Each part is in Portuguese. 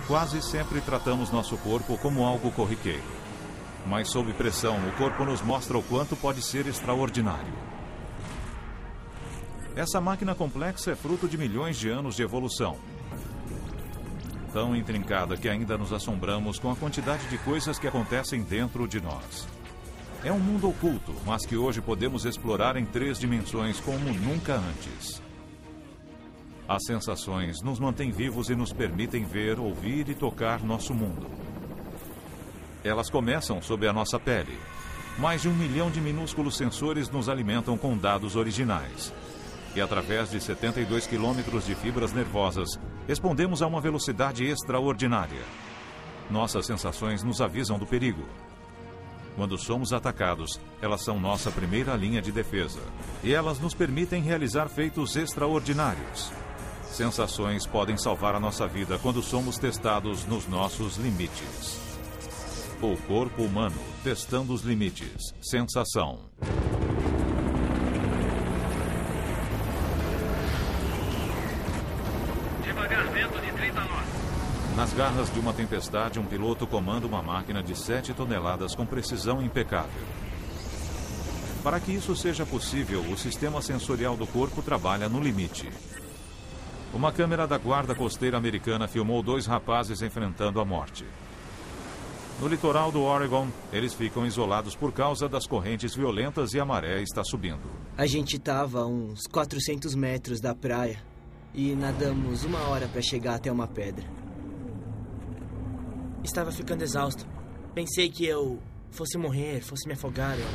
Quase sempre tratamos nosso corpo como algo corriqueiro. Mas sob pressão, o corpo nos mostra o quanto pode ser extraordinário. Essa máquina complexa é fruto de milhões de anos de evolução. Tão intrincada que ainda nos assombramos com a quantidade de coisas que acontecem dentro de nós. É um mundo oculto, mas que hoje podemos explorar em 3 dimensões como nunca antes. As sensações nos mantêm vivos e nos permitem ver, ouvir e tocar nosso mundo. Elas começam sob a nossa pele. Mais de 1 milhão de minúsculos sensores nos alimentam com dados originais. E através de 72 quilômetros de fibras nervosas, respondemos a uma velocidade extraordinária. Nossas sensações nos avisam do perigo. Quando somos atacados, elas são nossa primeira linha de defesa. E elas nos permitem realizar feitos extraordinários. Sensações podem salvar a nossa vida quando somos testados nos nossos limites. O corpo humano, testando os limites. Sensação. Devagar, vento de 30 nós. Nas garras de uma tempestade, um piloto comanda uma máquina de 7 toneladas com precisão impecável. Para que isso seja possível, o sistema sensorial do corpo trabalha no limite. Uma câmera da Guarda Costeira Americana filmou 2 rapazes enfrentando a morte. No litoral do Oregon, eles ficam isolados por causa das correntes violentas e a maré está subindo. A gente estava a uns 400 metros da praia e nadamos 1 hora para chegar até uma pedra. Estava ficando exausto. Pensei que eu fosse morrer, fosse me afogar. Eu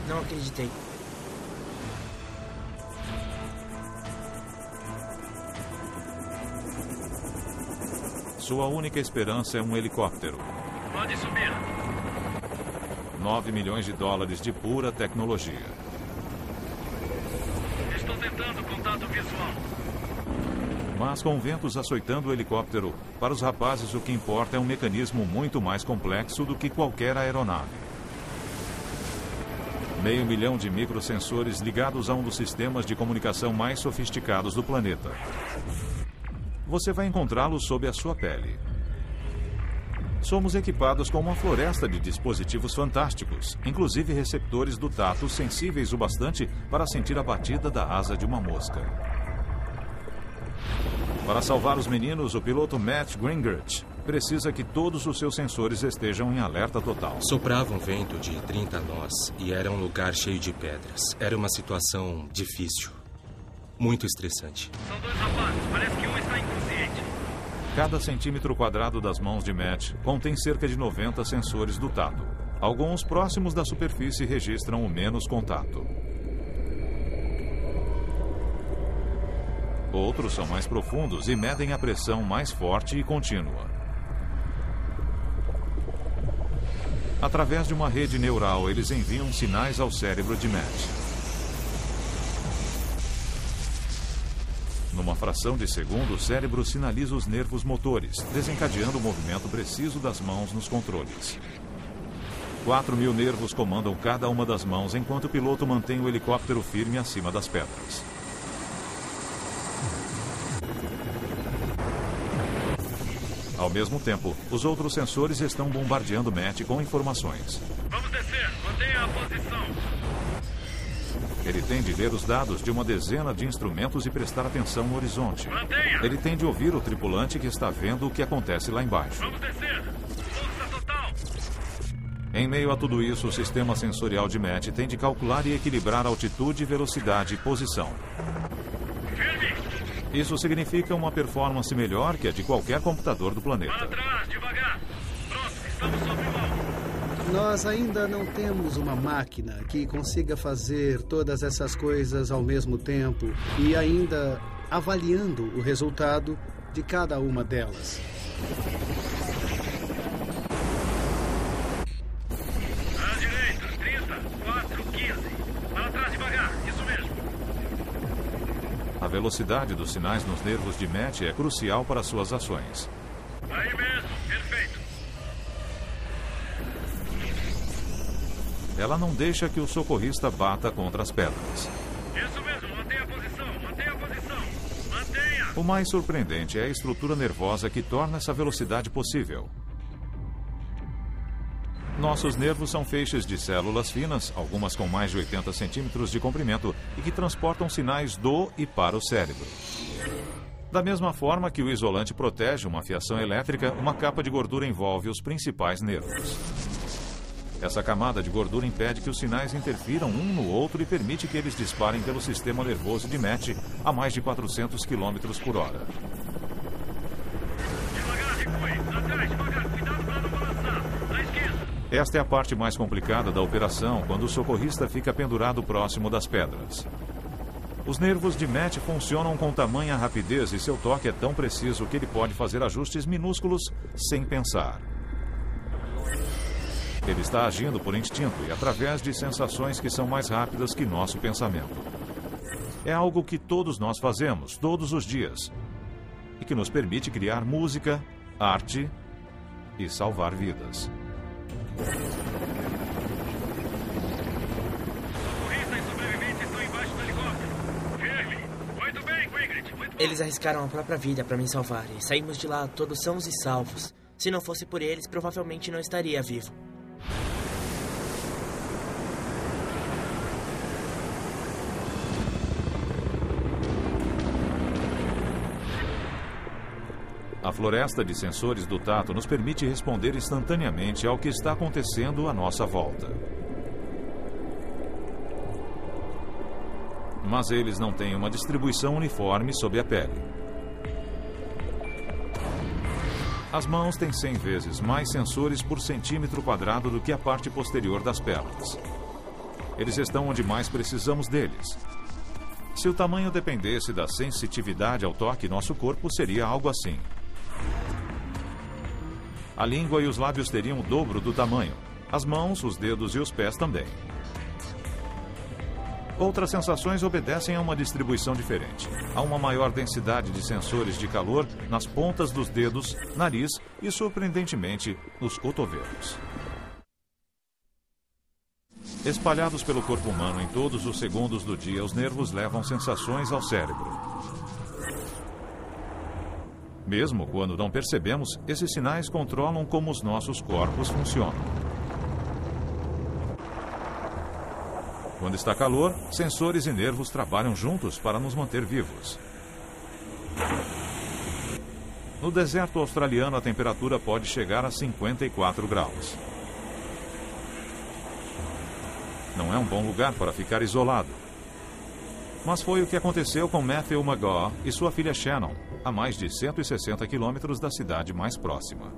não acreditei. Sua única esperança é um helicóptero. Pode subir. 9 milhões de dólares de pura tecnologia. Estou tentando contato visual. Mas com ventos açoitando o helicóptero, para os rapazes o que importa é um mecanismo muito mais complexo do que qualquer aeronave. 500 mil de microsensores ligados a um dos sistemas de comunicação mais sofisticados do planeta. Você vai encontrá-los sob a sua pele. Somos equipados com uma floresta de dispositivos fantásticos, inclusive receptores do tato sensíveis o bastante para sentir a batida da asa de uma mosca. Para salvar os meninos, o piloto Matt Gringert precisa que todos os seus sensores estejam em alerta total. Soprava um vento de 30 nós e era um lugar cheio de pedras. Era uma situação difícil. Muito estressante. São 2 rapazes, parece que um está inconsciente. Cada centímetro quadrado das mãos de Matt contém cerca de 90 sensores do tato. Alguns próximos da superfície registram o menos contato. Outros são mais profundos e medem a pressão mais forte e contínua. Através de uma rede neural, eles enviam sinais ao cérebro de Matt. Numa fração de segundo, o cérebro sinaliza os nervos motores, desencadeando o movimento preciso das mãos nos controles. 4.000 nervos comandam cada uma das mãos enquanto o piloto mantém o helicóptero firme acima das pedras. Ao mesmo tempo, os outros sensores estão bombardeando Matt com informações. Vamos descer, mantenha a posição. Ele tem de ler os dados de uma dezena de instrumentos e prestar atenção no horizonte. Mantenha. Ele tem de ouvir o tripulante que está vendo o que acontece lá embaixo. Vamos descer. Força total. Em meio a tudo isso, o sistema sensorial de Matt tem de calcular e equilibrar altitude, velocidade e posição. Firme. Isso significa uma performance melhor que a de qualquer computador do Para planeta. trás, devagar. Pronto, estamos sob o alvo. Nós ainda não temos uma máquina que consiga fazer todas essas coisas ao mesmo tempo e ainda avaliando o resultado de cada uma delas. À direita, 30, 4, 15. Para trás, devagar. Isso mesmo. A velocidade dos sinais nos nervos de Matt é crucial para suas ações. Aí mesmo, perfeito. Ela não deixa que o socorrista bata contra as pedras. Isso mesmo, mantenha a posição, mantenha a posição. Mantenha. O mais surpreendente é a estrutura nervosa que torna essa velocidade possível. Nossos nervos são feixes de células finas, algumas com mais de 80 centímetros de comprimento, e que transportam sinais do e para o cérebro. Da mesma forma que o isolante protege uma fiação elétrica, uma capa de gordura envolve os principais nervos. Essa camada de gordura impede que os sinais interfiram um no outro e permite que eles disparem pelo sistema nervoso de Matt a mais de 400 km por hora. Devagar, recue. Atrás, devagar. Cuidado para não balançar. À esquerda. Esta é a parte mais complicada da operação, quando o socorrista fica pendurado próximo das pedras. Os nervos de Matt funcionam com tamanha rapidez e seu toque é tão preciso que ele pode fazer ajustes minúsculos sem pensar. Ele está agindo por instinto e através de sensações que são mais rápidas que nosso pensamento. É algo que todos nós fazemos, todos os dias, e que nos permite criar música, arte e salvar vidas. Socorristas e sobreviventes estão embaixo do helicóptero. Firme. Muito bem, Ingrid. Muito bom. Eles arriscaram a própria vida para me salvar e saímos de lá todos sãos e salvos. Se não fosse por eles, provavelmente não estaria vivo. A floresta de sensores do tato nos permite responder instantaneamente ao que está acontecendo à nossa volta. Mas eles não têm uma distribuição uniforme sob a pele. As mãos têm 100 vezes mais sensores por centímetro quadrado do que a parte posterior das pernas. Eles estão onde mais precisamos deles. Se o tamanho dependesse da sensitividade ao toque, nosso corpo seria algo assim. A língua e os lábios teriam o dobro do tamanho. As mãos, os dedos e os pés também. Outras sensações obedecem a uma distribuição diferente. Há uma maior densidade de sensores de calor nas pontas dos dedos, nariz e, surpreendentemente, nos cotovelos. Espalhados pelo corpo humano em todos os segundos do dia, os nervos levam sensações ao cérebro. Mesmo quando não percebemos, esses sinais controlam como os nossos corpos funcionam. Quando está calor, sensores e nervos trabalham juntos para nos manter vivos. No deserto australiano, a temperatura pode chegar a 54 graus. Não é um bom lugar para ficar isolado. Mas foi o que aconteceu com Matthew McGaw e sua filha Shannon, a mais de 160 quilômetros da cidade mais próxima.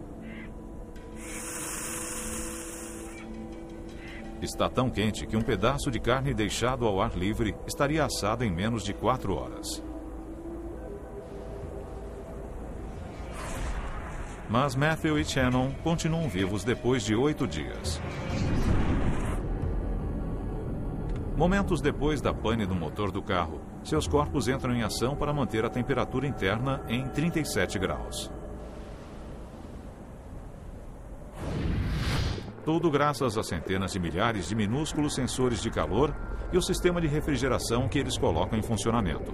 Está tão quente que um pedaço de carne deixado ao ar livre estaria assado em menos de 4 horas. Mas Matthew e Shannon continuam vivos depois de 8 dias. Momentos depois da pane do motor do carro, seus corpos entram em ação para manter a temperatura interna em 37 graus. Tudo graças a centenas de milhares de minúsculos sensores de calor e o sistema de refrigeração que eles colocam em funcionamento.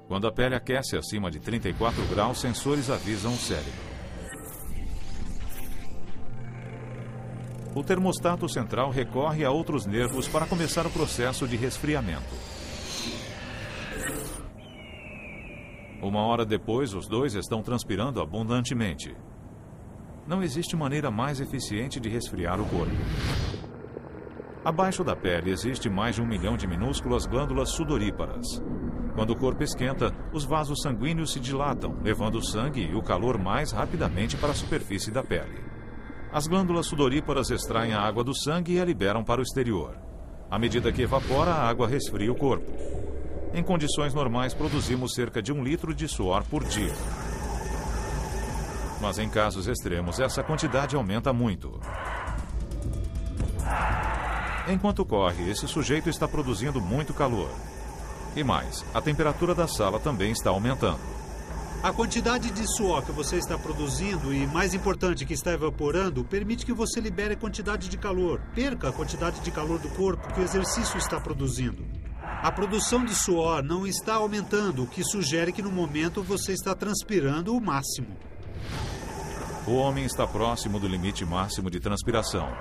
Quando a pele aquece acima de 34 graus, sensores avisam o cérebro. O termostato central recorre a outros nervos para começar o processo de resfriamento. 1 hora depois, os dois estão transpirando abundantemente. Não existe maneira mais eficiente de resfriar o corpo. Abaixo da pele existe mais de 1 milhão de minúsculas glândulas sudoríparas. Quando o corpo esquenta, os vasos sanguíneos se dilatam, levando o sangue e o calor mais rapidamente para a superfície da pele. As glândulas sudoríparas extraem a água do sangue e a liberam para o exterior. À medida que evapora, a água resfria o corpo. Em condições normais, produzimos cerca de 1 litro de suor por dia. Mas em casos extremos, essa quantidade aumenta muito. Enquanto corre, esse sujeito está produzindo muito calor. E mais, a temperatura da sala também está aumentando. A quantidade de suor que você está produzindo e, mais importante, que está evaporando, permite que você libere a quantidade de calor. Perca a quantidade de calor do corpo que o exercício está produzindo. A produção de suor não está aumentando, o que sugere que no momento você está transpirando o máximo. O homem está próximo do limite máximo de transpiração.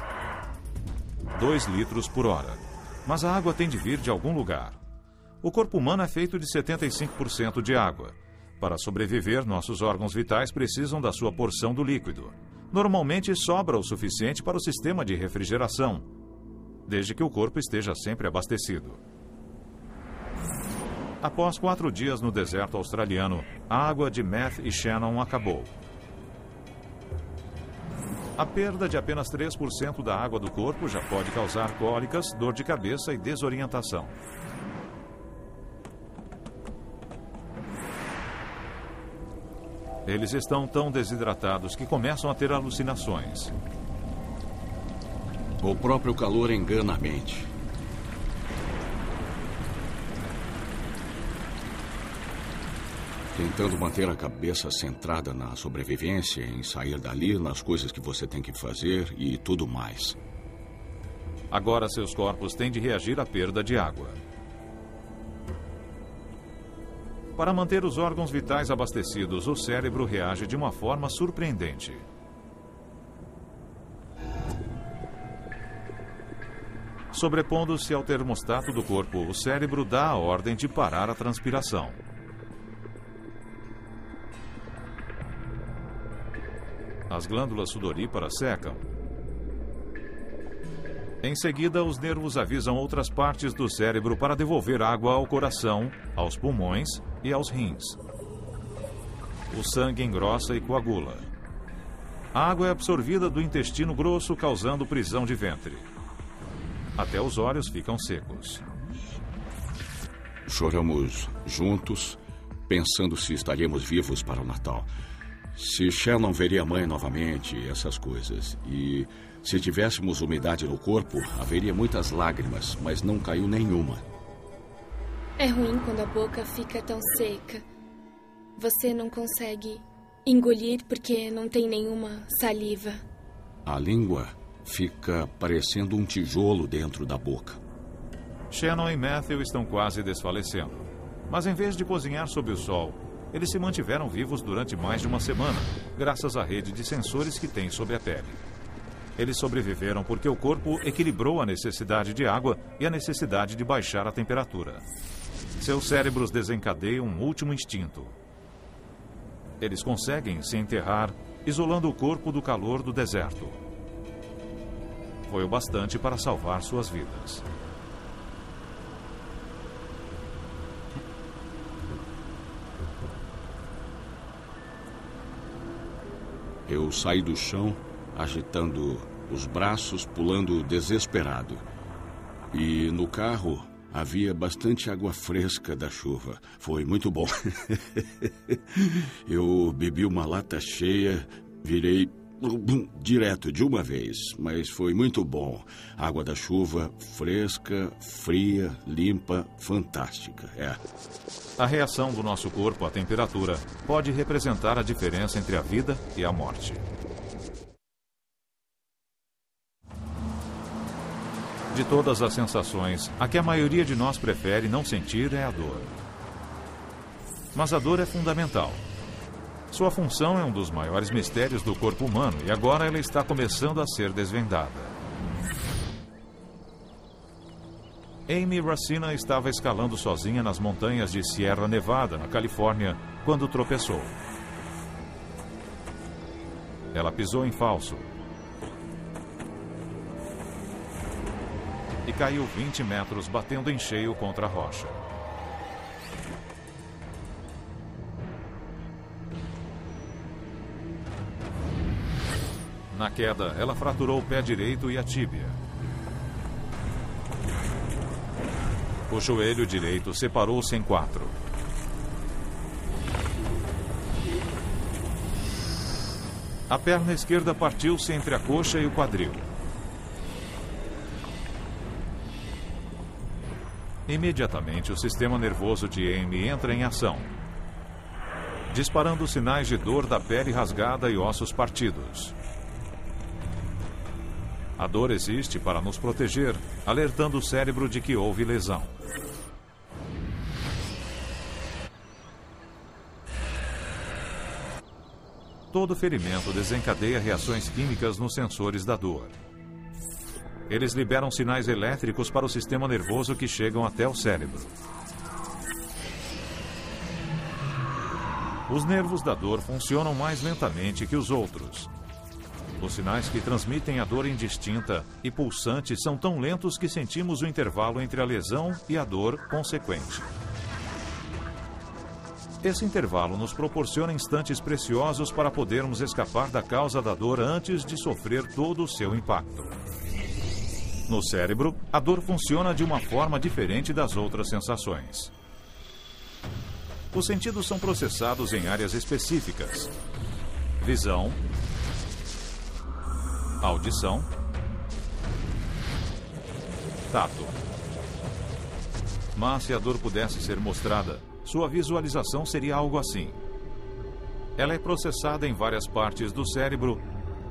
2 litros por hora. Mas a água tem de vir de algum lugar. O corpo humano é feito de 75% de água. Para sobreviver, nossos órgãos vitais precisam da sua porção do líquido. Normalmente sobra o suficiente para o sistema de refrigeração, desde que o corpo esteja sempre abastecido. Após 4 dias no deserto australiano, a água de Matt e Shannon acabou. A perda de apenas 3% da água do corpo já pode causar cólicas, dor de cabeça e desorientação. Eles estão tão desidratados que começam a ter alucinações. O próprio calor engana a mente. Tentando manter a cabeça centrada na sobrevivência, em sair dali, nas coisas que você tem que fazer e tudo mais. Agora seus corpos têm de reagir à perda de água. Para manter os órgãos vitais abastecidos, o cérebro reage de uma forma surpreendente. Sobrepondo-se ao termostato do corpo, o cérebro dá a ordem de parar a transpiração. As glândulas sudoríparas secam. Em seguida, os nervos avisam outras partes do cérebro para devolver água ao coração, aos pulmões e aos rins. O sangue engrossa e coagula. A água é absorvida do intestino grosso, causando prisão de ventre. Até os olhos ficam secos. Choramos juntos, pensando se estaríamos vivos para o Natal. Se Shannon veria a mãe novamente, essas coisas. E se tivéssemos umidade no corpo, haveria muitas lágrimas, mas não caiu nenhuma. É ruim quando a boca fica tão seca. Você não consegue engolir porque não tem nenhuma saliva. A língua fica parecendo um tijolo dentro da boca. Shannon e Matthew estão quase desfalecendo. Mas em vez de cozinhar sob o sol, eles se mantiveram vivos durante mais de uma semana, graças à rede de sensores que têm sobre a pele. Eles sobreviveram porque o corpo equilibrou a necessidade de água e a necessidade de baixar a temperatura. Seus cérebros desencadeiam um último instinto. Eles conseguem se enterrar, isolando o corpo do calor do deserto. Foi o bastante para salvar suas vidas. Eu saí do chão, agitando os braços, pulando desesperado. E no carro havia bastante água fresca da chuva. Foi muito bom. Eu bebi uma lata cheia, virei direto de uma vez, mas foi muito bom. Água da chuva, fresca, fria, limpa, fantástica. A reação do nosso corpo à temperatura pode representar a diferença entre a vida e a morte. De todas as sensações, a que a maioria de nós prefere não sentir é a dor. Mas a dor é fundamental. Sua função é um dos maiores mistérios do corpo humano e agora ela está começando a ser desvendada. Amy Racina estava escalando sozinha nas montanhas de Sierra Nevada, na Califórnia, quando tropeçou. Ela pisou em falso e caiu 20 metros, batendo em cheio contra a rocha. Na queda, ela fraturou o pé direito e a tíbia. O joelho direito separou-se em 4. A perna esquerda partiu-se entre a coxa e o quadril. Imediatamente, o sistema nervoso de Amy entra em ação, disparando sinais de dor da pele rasgada e ossos partidos. A dor existe para nos proteger, alertando o cérebro de que houve lesão. Todo ferimento desencadeia reações químicas nos sensores da dor. Eles liberam sinais elétricos para o sistema nervoso que chegam até o cérebro. Os nervos da dor funcionam mais lentamente que os outros. Os sinais que transmitem a dor indistinta e pulsante são tão lentos que sentimos o intervalo entre a lesão e a dor consequente. Esse intervalo nos proporciona instantes preciosos para podermos escapar da causa da dor antes de sofrer todo o seu impacto. No cérebro, a dor funciona de uma forma diferente das outras sensações. Os sentidos são processados em áreas específicas: visão, audição, tato. Mas se a dor pudesse ser mostrada, sua visualização seria algo assim. Ela é processada em várias partes do cérebro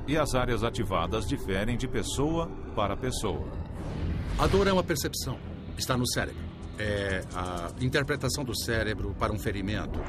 e as áreas ativadas diferem de pessoa para pessoa. A dor é uma percepção. Está no cérebro. É a interpretação do cérebro para um ferimento.